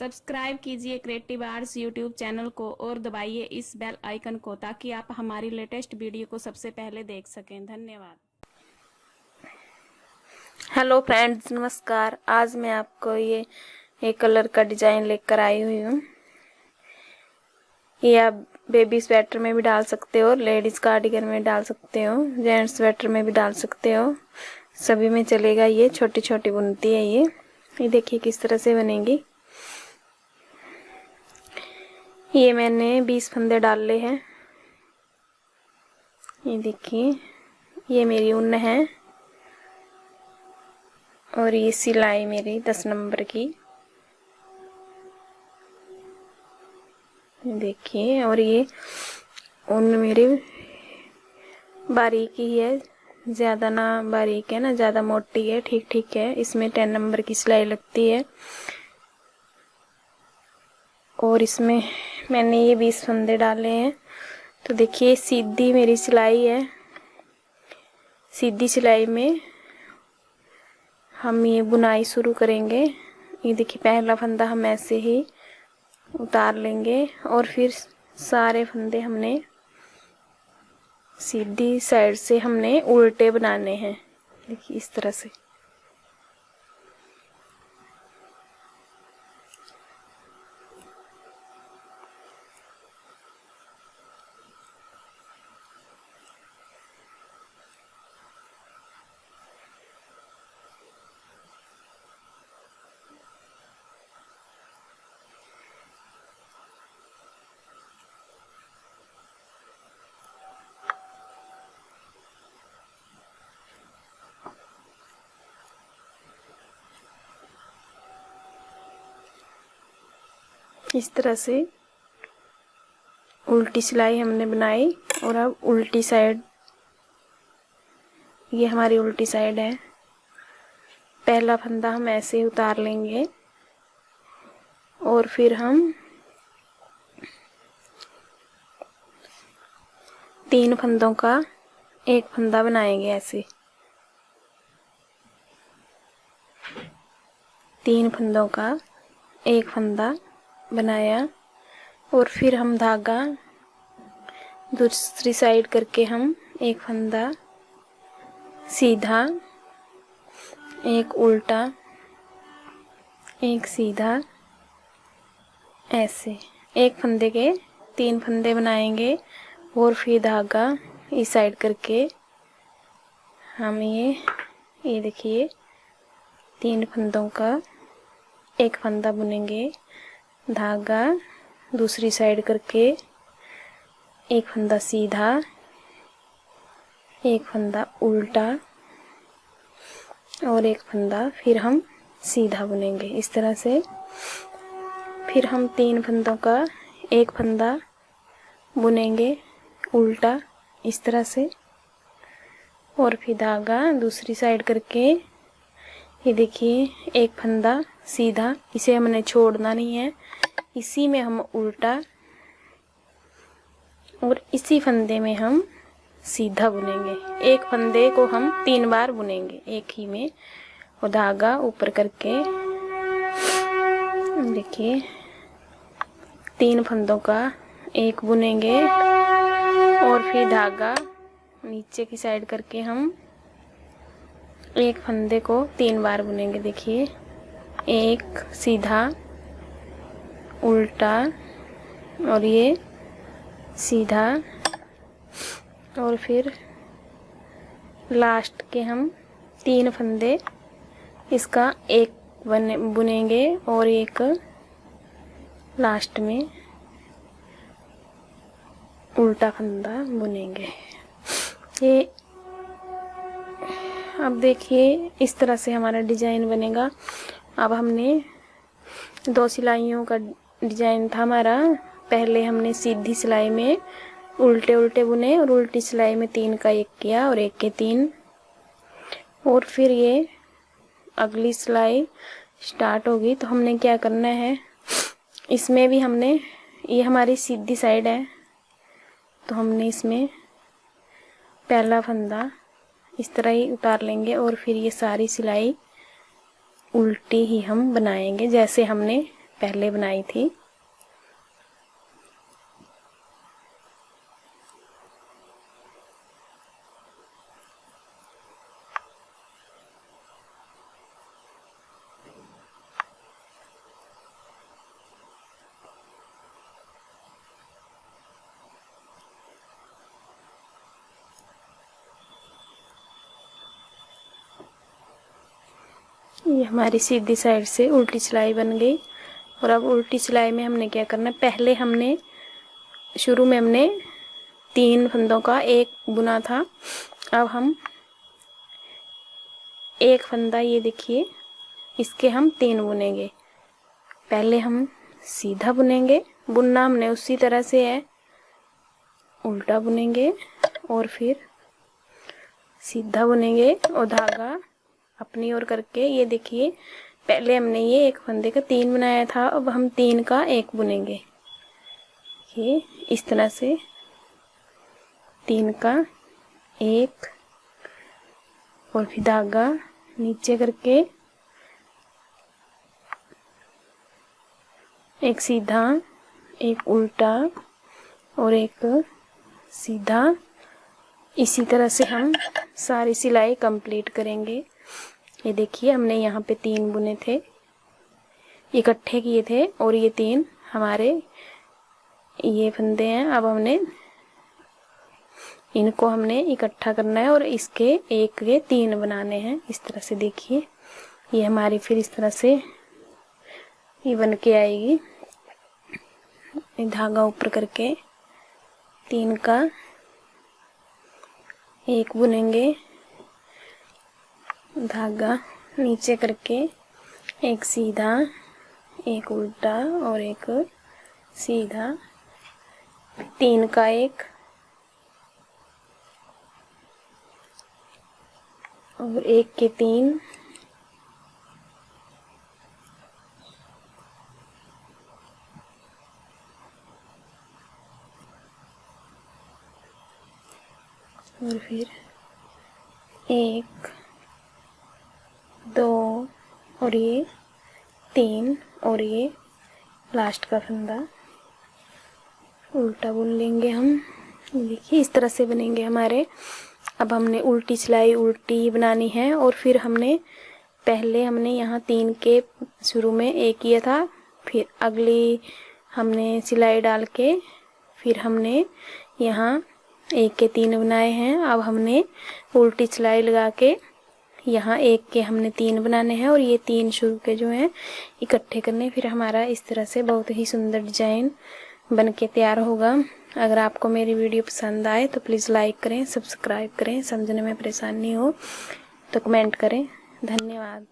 Subscribe कीजिए creative arts YouTube channel को और दबाइए इस बेल आइकन को ताकि आप हमारी लेटेस्ट वीडियो को सबसे पहले देख सकें। धन्यवाद। हेलो फ्रेंड्स, नमस्कार। आज मैं आपको ये एक कलर का डिजाइन लेकर आई हुई हूँ। ये आप बेबी स्वेटर में भी डाल सकते हो, लेडीज कार्डिगन में डाल सकते हो, जेंट्स स्वेटर में भी डाल सकते हो, सभी में चलेगा। ये छोटी छोटी बुनती है। ये देखिए किस तरह से बनेगी। ये मैंने 20 फंदे डाले हैं। ये देखिए, ये मेरी ऊन है और ये सिलाई मेरी 10 नंबर की। देखिए, और ये ऊन मेरी बारीक ही है, ज़्यादा ना बारीक है ना ज़्यादा मोटी है, ठीक ठीक है। इसमें 10 नंबर की सिलाई लगती है। और इसमें मैंने ये 20 फंदे डाले हैं। तो देखिए, सीधी मेरी सिलाई है। सीधी सिलाई में हम ये बुनाई शुरू करेंगे। ये देखिए, पहला फंदा हम ऐसे ही उतार लेंगे और फिर सारे फंदे हमने सीधी साइड से हमने उल्टे बनाने हैं। देखिए इस तरह से। इस तरह से उल्टी सिलाई हमने बनाई और अब उल्टी साइड, ये हमारी उल्टी साइड है। पहला फंदा हम ऐसे ही उतार लेंगे और फिर हम 3 फंदों का एक फंदा बनाएंगे। ऐसे 3 फंदों का एक फंदा बनाया और फिर हम धागा दूसरी साइड करके हम एक फंदा सीधा, एक उल्टा, एक सीधा, ऐसे एक फंदे के 3 फंदे बनाएंगे और फिर धागा इस साइड करके हम ये देखिए 3 फंदों का एक फंदा बुनेंगे। धागा दूसरी साइड करके एक फंदा सीधा, एक फंदा उल्टा और एक फंदा फिर हम सीधा बुनेंगे इस तरह से। फिर हम 3 फंदों का एक फंदा बुनेंगे उल्टा इस तरह से और फिर धागा दूसरी साइड करके ये देखिए एक फंदा सीधा, इसे हमने छोड़ना नहीं है, इसी में हम उल्टा और इसी फंदे में हम सीधा बुनेंगे। एक फंदे को हम 3 बार बुनेंगे एक ही में और धागा ऊपर करके देखिए 3 फंदों का एक बुनेंगे और फिर धागा नीचे की साइड करके हम एक फंदे को 3 बार बुनेंगे। देखिए, एक सीधा, उल्टा और ये सीधा और फिर लास्ट के हम 3 फंदे इसका एक बुनेंगे और एक लास्ट में उल्टा फंदा बुनेंगे। ये अब देखिए इस तरह से हमारा डिजाइन बनेगा। अब हमने 2 सिलाइयों का डिजाइन था हमारा। पहले हमने सीधी सिलाई में उल्टे उल्टे बुने और उल्टी सिलाई में 3 का 1 किया और 1 के 3। और फिर ये अगली सिलाई स्टार्ट होगी तो हमने क्या करना है, इसमें भी हमने, ये हमारी सीधी साइड है तो हमने इसमें पहला फंदा इस तरह ही उतार लेंगे और फिर ये सारी सिलाई उल्टी ही हम बनाएंगे जैसे हमने पहले बनाई थी। ये हमारी सीधी साइड से उल्टी सिलाई बन गई। और अब उल्टी सिलाई में हमने क्या करना है, पहले हमने शुरू में हमने 3 फंदों का एक बुना था। अब हम एक फंदा, ये देखिए, इसके हम 3 बुनेंगे। पहले हम सीधा बुनेंगे, बुनना हमने उसी तरह से है, उल्टा बुनेंगे और फिर सीधा बुनेंगे और धागा अपनी ओर करके, ये देखिए पहले हमने ये एक फंदे का 3 बनाया था, अब हम 3 का 1 बुनेंगे। ये इस तरह से 3 का 1 और फिर धागा नीचे करके एक सीधा, एक उल्टा और एक सीधा। इसी तरह से हम सारी सिलाई कंप्लीट करेंगे। ये देखिए हमने यहाँ पे 3 बुने थे, इकट्ठे किए थे और ये 3 हमारे ये फंदे हैं। अब इनको हमने इकट्ठा करना है और इसके एक के 3 बनाने हैं। इस तरह से देखिए ये हमारी फिर इस तरह से ये बन के आएगी। धागा ऊपर करके 3 का 1 बुनेंगे, धागा नीचे करके एक सीधा, एक उल्टा और एक सीधा, 3 का 1 और 1 के 3 और फिर 1 2 और ये 3 और ये लास्ट का फंदा उल्टा बुन लेंगे हम। देखिए इस तरह से बनेंगे हमारे। अब हमने उल्टी सिलाई उल्टी बनानी है और फिर पहले हमने यहाँ 3 के शुरू में 1 किया था, फिर अगली हमने सिलाई डाल के फिर हमने यहाँ 1 के 3 बनाए हैं। अब हमने उल्टी सिलाई लगा के यहाँ 1 के हमने 3 बनाने हैं और ये 3 शुरू के जो हैं इकट्ठे करने। फिर हमारा इस तरह से बहुत ही सुंदर डिजाइन बन के तैयार होगा। अगर आपको मेरी वीडियो पसंद आए तो प्लीज़ लाइक करें, सब्सक्राइब करें, समझने में परेशानी हो तो कमेंट करें। धन्यवाद।